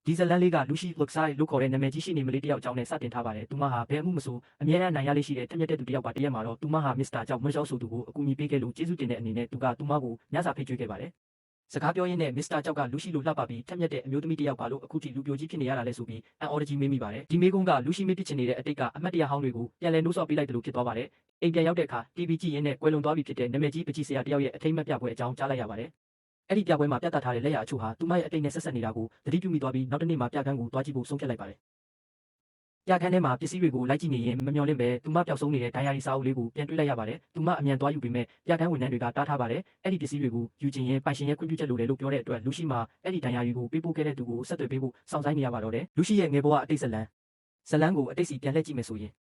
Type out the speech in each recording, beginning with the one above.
ဒီဇလန်လေးကလူရှိလုတ်ဆိုင်လို့ခေါ်တဲ့နာမည်ကြီးရှိနေမလေးတယောက်အကြောင်းနဲ့စတင်ထားပါတယ်။သူမဟာဘယ်အမှုမဆိုအမြဲတမ်းနိုင်ရလေးရှိတဲ့ထက်မြက်တဲ့သူတယောက်ပါတရက်မှာတော့သူမဟာမစ္စတာကြောင့်မွန်းရှောက်ဆိုသူကိုအကူအညီပေးခဲ့လို့ကျေးဇူးတင်တဲ့အနေနဲ့သူကသူမကိုညစာဖိတ်ကျွေးခဲ့ပါတယ်။စကားပြောရင်းနဲ့မစ္စတာကြောက်ကလူရှိလိုလှပပြီးထက်မြက်တဲ့အမျိုးသမီးတယောက်ပါလို့အခုထိလူပြိုကြီးဖြစ်နေရတာလဲဆိုပြီးအန်အော်တကြီးမေးမိပါတယ်။ဒီမေးခွန်းကလူရှိမေးဖြစ်ချင်နေတဲ့အတိတ်ကအမတ်တရားဟောင်းတွေကိုပြန်လည်နှိုးဆော်ပေးလိုက်တယ်လို့ဖြစ်သွားပါတယ်။အိမ်ပြန်ရောက်တဲ့အခါ TV ကြည့်ရင်းနဲ့ကွယ်လွန်သွားပြီဖြစ်တဲ့နာမည်ကြီးပကြီးဆရာတယောက်ရဲ့အထိမ်းအမှတ်ပြပွဲအကြောင်းကြားလိုက်ရပါတယ်။အဲ့ဒီပြပွဲမှာပြသထားတဲ့လက်ရအချို့ဟာသူမရဲ့အတိတ်နဲ့ဆက်ဆက်နေတာကိုသတိပြုမိသွားပြီးနောက်တစ်နေ့မှာပြခန်းကိုတွားကြည့်ဖို့ဆုံးဖြတ်လိုက်ပါတယ်။ပြခန်းထဲမှာပစ္စည်းတွေကိုလိုက်ကြည့်နေရင်မမျှော်လင့်ပဲသူမပျောက်ဆုံးနေတဲ့ဒိုင်ယာရီစာအုပ်လေးကိုပြန်တွေ့လိုက်ရပါတယ်။သူမအမြန်သွားယူပေမဲ့ပြခန်းဝန်ထမ်းတွေကတားထားပါတယ်။အဲ့ဒီပစ္စည်းတွေကိုယူချင်ရင်ပိုင်ရှင်ရဲ့ခွင့်ပြုချက်လိုတယ်လို့ပြောတဲ့အတွက်လူရှိမှာအဲ့ဒီဒိုင်ယာရီကိုပေးပို့ခဲ့တဲ့သူကိုဆက်သွယ်ပေးဖို့စောင့်ဆိုင်းနေရပါတော့တယ်။လူရှိရဲ့ငယ်ဘဝအတိတ်ဇလန်ကိုအတိတ်စီပြန်လှည့်ကြည့်မယ်ဆိုရင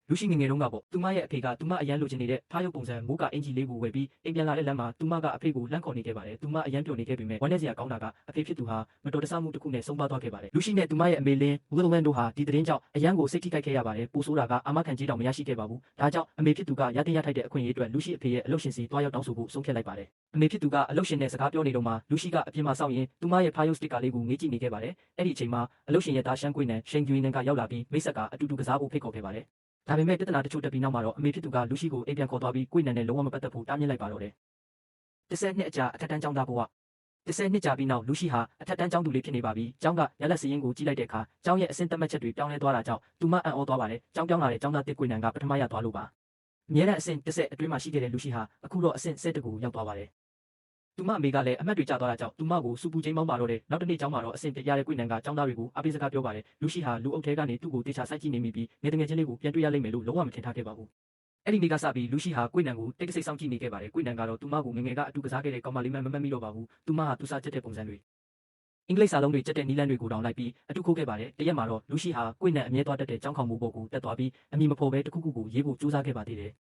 ်လူရှိငယ်တုန်းကပေါ့သူမရဲ့အဖေကသူမအရန်လိုချင်နေတဲ့ဖားရုပ်ပုံစံမိုးကအင်ဂျီလေးကိုဝယ်ပြီးအိမ်ပြန်လာတဲ့လမ်းမှာသူမကအဖေကိုလှမ်းခေါ်နေခဲ့ပါတယ်သူမအရန်ပျော်နေခဲ့ပေမဲ့ဝမ်းနည်းစရာကောင်းတာကအဖေဖြစ်သူဟာမတော်တဆမှုတစ်ခုနဲ့ဆုံးပါသွားခဲ့ပါတယ်လူရှိနဲ့သူမရဲ့အမေလင်းဝီလ်မန်တို့ဟာဒီသတင်းကြောင့်အရန်ကိုစိတ်ထိခိုက်ခဲ့ရပါတယ်ပိုဆိုးတာကအာမခံကြေးတောင်မရရှိခဲ့ပါဘူးဒါကြောင့်အမေဖြစ်သူကရတင်ရထိုက်တဲ့အခွင့်အရေးအတွက်လူရှိအဖေရဲ့အလုပ်ရှင်စီတွားရောက်တောင်းဆိုဖို့ဆုံးဖြတ်လိုက်ပါတယ်အမေဖြစ်သူကအလုပ်ရှင်နဲ့စကားပြောနေတော့မှလူရှိကအပြင်မှာစောင့်ရင်သူမရဲ့ဖားရုပ်စတစ်ကာလေးကိုငေးကြည့်နေခဲ့ပါတယ်အဲ့ဒီအချိန်မှာအလုပ်ရှင်ရဲ့သားရှမ်းကွေးနန်ရှိန်ဂျွေနန်ကရောက်လာပြီးမိတ်ဆက်ကအတူတူကစားဖို့ဖိတ်ခေါ်ခဲ့ပါတယ်ဒါပေမဲ့ပြဿနာတချို့တက်ပြီးနောက်မှာတော့အမေဖြစ်သူကလူရှိကိုအိမ်ပြန်ခေါ်သွားပြီးကိုယ်နန်နဲ့လုံးဝမပတ်သက်ဖို့တားမြစ်လိုက်ပါတော့တယ်။10နှစ်အကြာအထက်တန်းကျောင်းသားဘဝ10နှစ်ကြာပြီးနောက်လူရှိဟာအထက်တန်းကျောင်းသူလေးဖြစ်နေပါပြီ။ကျောင်းကရလက်စရင်ကိုကြည့်လိုက်တဲ့အခါကျောင်းရဲ့အဆင့်တက်မှတ်ချက်တွေပြောင်းလဲသွားတာကြောင့်သူမအံ့ဩသွားပါတယ်။ကျောင်းပြောင်းလာတဲ့ကျောင်းသားတစ်ကိုယ်နန်ကပထမရသွားလို့ပါ။အမြဲတမ်းအဆင့်10အတွင်းမှာရှိခဲ့တဲ့လူရှိဟာအခုတော့အဆင့်10ကိုရောက်သွားပါတယ်။သူမအမေကလည်းအမတ်တွေကျသွားတာကြောင့်သူမကိုစူပူချင်းမောင်းပါတော့တယ်နောက်တစ်နေ့ကျောင်းမှာတော့အဆင့်ပြရတဲ့ကိုယ်နန်ကကျောင်းသားတွေကိုအားပေးစကားပြောပါတယ်လူရှိဟာလူအုပ်ထဲကနေသူ့ကိုတေချာစိုက်ကြည့်နေမိပြီးငယ်တငယ်ချင်းလေးကိုပြန်တွေ့ရလိမ့်မယ်လို့လုံးဝမထင်ထားခဲ့ပါဘူးအဲ့ဒီနေ့ကစပြီးလူရှိဟာကိုယ်နန်ကိုတိတ်တဆိတ်စောင့်ကြည့်နေခဲ့ပါတယ်ကိုယ်နန်ကတော့သူမကိုငငယ်ကအတူကစားခဲ့တဲ့ကောင်မလေးမှမမှတ်မိတော့ပါဘူးသူမဟာသူစားချက်တဲ့ပုံစံတွေအင်္ဂလိပ်စာလုံးတွေချက်တဲ့နီးလန်းတွေကိုတောင်လိုက်ပြီးအတူခိုးခဲ့ပါတယ်တရက်မှာတော့လူရှိဟာကိုယ်နန်အမြဲသွားတတ်တဲ့ကျောင်းခေါင်မှုပေါ်ကိုတက်သွားပြီးအမည်မဖော်ပဲတခုခုကိုရေးဖို့ကြိုးစားခဲ့ပါသေးတယ်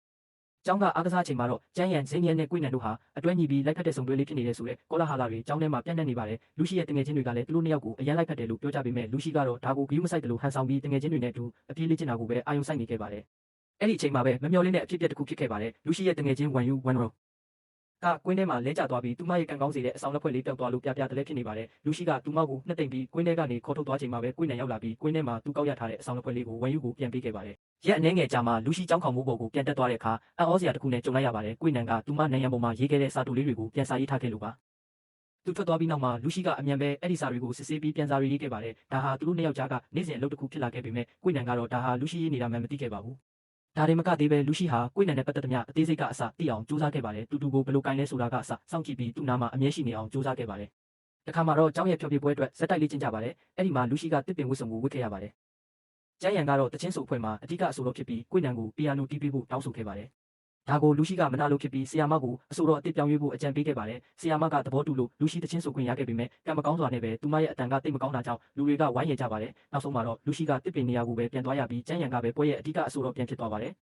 ကျောင်းကအားကစားချိန်မှာတော့ကျန်းရန်ဇင်းရန်နဲ့ကိုယ်နန်တို့ဟာအတွဲညီပြီးလိုက်ဖက်တဲ့စုံတွဲလေးဖြစ်နေတဲ့ဆိုတဲ့ကောလာဟာလာတွေကျောင်းထဲမှာပြန့်နှံ့နေပါတယ်လူရှိရဲ့တငယ်ချင်းတွေကလည်းသူတို့နှစ်ယောက်ကိုအရန်လိုက်ဖက်တယ်လို့ပြောကြပေမဲ့လူရှိကတော့ဒါကိုဂရုမစိုက်တယ်လို့ဟန်ဆောင်ပြီးတငယ်ချင်းတွေနဲ့အတူအပြေးလေးချင်တာကိုပဲအာရုံစိုက်နေခဲ့ပါတယ်အဲ့ဒီအချိန်မှာပဲမမျှော်လင့်တဲ့အဖြစ်အပျက်တစ်ခုဖြစ်ခဲ့ပါတယ်လူရှိရဲ့တငယ်ချင်းဝန်ရောကကွင်းထဲမှာလဲကျသွားပြီးသူမရဲ့ကံကောင်းစေတဲ့အဆောင်လက်ဖွဲ့လေးပျောက်သွားလို့ပြပြတလဲဖြစ်နေပါတယ်လူရှိကသူမကိုနှစ်သိမ့်ပြီးကွင်းထဲကနေခေါ်ထုတ်သွားချိန်မှာပဲကိုယ်နန်ရောက်လာပြီးကွင်းထဲမှာသူကောက်ရထားတဲ့အဆောင်လက်ဖွဲ့လေးကိုဝန်ယူကိုပြန်ပေးခဲ့ပါတယ်ရက်အနှဲငယ်ကြာမှလူရှိကျောင်းခေါင်မိုးပေါ်ကိုပြန်တက်သွားတဲ့အခါအံ့ဩစရာတစ်ခုနဲ့ကြုံလိုက်ရပါတယ်ကိုယ်နန်ကသူမနိုင်ရန်ပေါ်မှာရေးခဲ့တဲ့စာတူလေးတွေကိုပြန်စာရေးထားခဲ့လို့ပါသူထွက်သွားပြီးနောက်မှာလူရှိကအမြန်ပဲအဲ့ဒီစာတွေကိုစစ်ဆေးပြီးပြန်စာရေးခဲ့ပါတယ်ဒါဟာသူတို့နှစ်ယောက်ကြားကနေ့စဉ်အလုပ်တစ်ခုဖြစ်လာခဲ့ပေမဲ့ကိုယ်နန်ကတော့ဒါဟာလူရှိရေးနေတာမှမသိခဲ့ပါဘူးဒါတွေမကသေးပဲလူရှိဟာကိုယ်နန်နဲ့ပတ်သက်သမျှအသေးစိတ်ကအစသိအောင်စူးစမ်းခဲ့ပါတယ်တူတူကိုဘယ်လိုကိုင်းလဲဆိုတာကအစစောင့်ကြည့်ပြီးသူ့နားမှာအမြဲရှိနေအောင်စူးစမ်းခဲ့ပါတယ်တခါမှာတော့ကျောင်းရဲ့ဖျော်ဖြေပွဲအတွက်ဇက်တိုက်လေးကျင်းကြပါတယ်အဲ့ဒီမှာလူရှိကတစ်ပင်ဝတ်စုံကိုဝတ်ခဲ့ရပါတယ်ကျန်းရန်ကတော့တချင်းဆိုအဖွဲ့မှာအဓိကအဆိုတော်ဖြစ်ပြီးကိုယ်နန်ကိုပီယာနိုတီးပေးဖို့တောင်းဆိုခဲ့ပါတယ်ဒါကိုလူရှိကမနာလို့ဖြစ်ပြီးဆီယာမကိုအဆိုတော်အစ်စ်ပြောင်းရွေးဖို့အကြံပေးခဲ့ပါတယ်ဆီယာမကသဘောတူလို့လူရှိတချင်းဆိုခွင့်ရခဲ့ပေမဲ့ကံမကောင်းစွာနဲ့ပဲသူမရဲ့အတန်ကတိတ်မကောင်းတာကြောင့်လူတွေကဝိုင်းရကြပါတယ်နောက်ဆုံးမှာတော့လူရှိကတစ်ပင်နေရာကိုပဲပြန်သွားရပြီးကျန်းရန်ကပဲပွဲရဲ့အဓိကအဆိုတော်ပြန်ဖြစ်သွားပါတ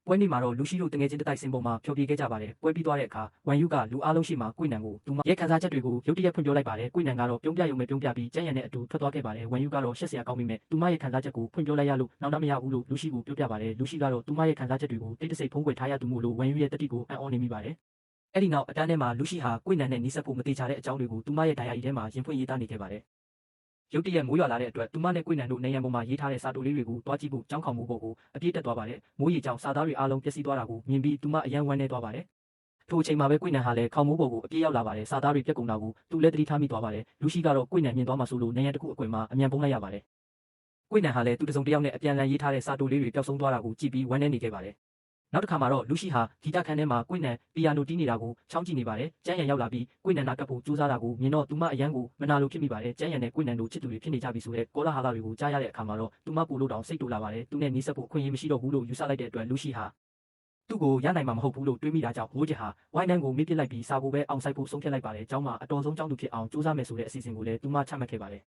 ယ်ပွဲနေ့မှာတော့လူရှိတို့တငယ်ချင်းတိုက်စင်ပေါ်မှာဖျော်ဖြေခဲ့ကြပါတယ်ပွဲပြီးသွားတဲ့အခါဝန်ယူကလူအားလုံးရှိမှကိုယ်နန်ကိုသူမရဲ့ခံစားချက်တွေကိုရုတ်တရက်ဖွင့်ပြောလိုက်ပါတယ်ကိုယ်နန်ကတော့ပြုံးပြရုံပဲပြုံးပြပြီးကျန်းရန်နဲ့အတူထွက်သွားခဲ့ပါတယ်ဝန်ယူကတော့ရှက်စရာကောင်းမိမဲ့သူမရဲ့ခံစားချက်ကိုဖွင့်ပြောလိုက်ရလို့နောက်မရဘူးလို့လူရှိကိုပြောပြပါတယ်လူရှိကတော့သူမရဲ့ခံစားချက်တွေကိုတိတ်တဆိတ်ဖုံးကွယ်ထားရသူမို့လို့ဝန်ယူရဲ့တတိကိုအံ့ဩနေမိပါတယ်အဲ့ဒီနောက်အတန်းထဲမှာလူရှိဟာကိုယ်နန်နဲ့နီးစပ်ဖို့မတိချတဲ့အကြောင်းတွေကိုသူမရဲ့ဒိုင်ယာရီထဲမှာရင်ဖွင့်ရေးသားနေခဲ့ပါတယ်ရုတ်တရက်မိုးရွာလာတဲ့အတွက်သူမနဲ့ကိုယ်နန်တို့နေရန်ပေါ်မှာရေးထားတဲ့စာတိုလေးတွေကိုတွားကြည့်ဖို့ကျောင်းခေါင်မှုပေါ်ကိုအပြေးတက်သွားပါတယ်မိုးရေကြောင့်စာသားတွေအားလုံးပျက်စီးသွားတာကိုမြင်ပြီးသူမအယံဝမ်းနေသွားပါတယ်ထိုအချိန်မှာပဲကိုယ်နန်ဟာလည်းခေါင်မိုးပေါ်ကိုအပြေးရောက်လာပါတယ်စာသားတွေပြက်ကုန်တာကိုသူလည်းသတိထားမိသွားပါတယ်လူရှိကတော့ကိုယ်နန်မြင်သွားမှဆိုလို့နေရန်တစ်ခုအကွယ်မှာအမြန်ပုံးလိုက်ရပါတယ်ကိုယ်နန်ဟာလည်းသူတစုံတစ်ယောက်နဲ့အပြန်အလှန်ရေးထားတဲ့စာတိုလေးတွေပျောက်ဆုံးသွားတာကိုကြည့်ပြီးဝမ်းနေနေခဲ့ပါတယ်နောက်တစ်ခါမှာတော့လူရှိဟာဂီတခန်းထဲမှာကိုယ်နန်ပီယာနိုတီးနေတာကိုချောင်းကြည့်နေပါတယ်ကျန်းရန်ရောက်လာပြီးကိုယ်နန်နာကပ်ဖို့ကြိုးစားတာကိုမြင်တော့သူမအယံကိုမနာလိုဖြစ်မိပါတယ်ကျန်းရန်နဲ့ကိုယ်နန်တို့ချစ်သူတွေဖြစ်နေကြပြီဆိုတဲ့ကောလာဟာလာတွေကိုကြားရတဲ့အခါမှာတော့သူမပူလို့တောင်စိတ်တူလာပါတယ်သူနဲ့နီးစပ်ဖို့အခွင့်အရေးမရှိတော့ဘူးလို့ယူဆလိုက်တဲ့အတွက်လူရှိဟာသူ့ကိုရနိုင်မှာမဟုတ်ဘူးလို့တွေးမိတာကြောင့်မိုးကျဟာဝိုင်းနန်ကိုမေးပစ်လိုက်ပြီးစာကိုပဲအောင်ဆိုင်ဖို့ဆုံးဖြတ်လိုက်ပါတယ်ကျောင်းမှာအတော်ဆုံးကျောင်းသူဖြစ်အောင်ကြိုးစားမယ်ဆိုတဲ့အစီအစဉ်ကိုလည်းသူမချမှတ်ခဲ့ပါတယ်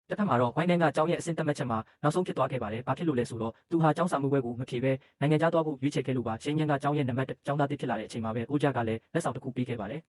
တစ်ဖက်မှာတော့ဝိုင်းနန်ကကျောင်းရဲ့အဆင့်တက်မှတ်ချက်မှာနောက်ဆုံးဖြစ်သွားခဲ့ပါတယ်။ဘာဖြစ်လို့လဲဆိုတော့သူဟာကျောင်းစာမှုပွဲကိုမဖြေဘဲနိုင်ငံခြားသွားဖို့ရွေးချယ်ခဲ့လို့ပါ။ချင်းညန်ကကျောင်းရဲ့နံပါတ်1ကျောင်းသားတစ်ဖြစ်လာတဲ့အချိန်မှာပဲအိုဂျာကလည်းလက်ဆောင်တစ်ခုပေးခဲ့ပါတယ်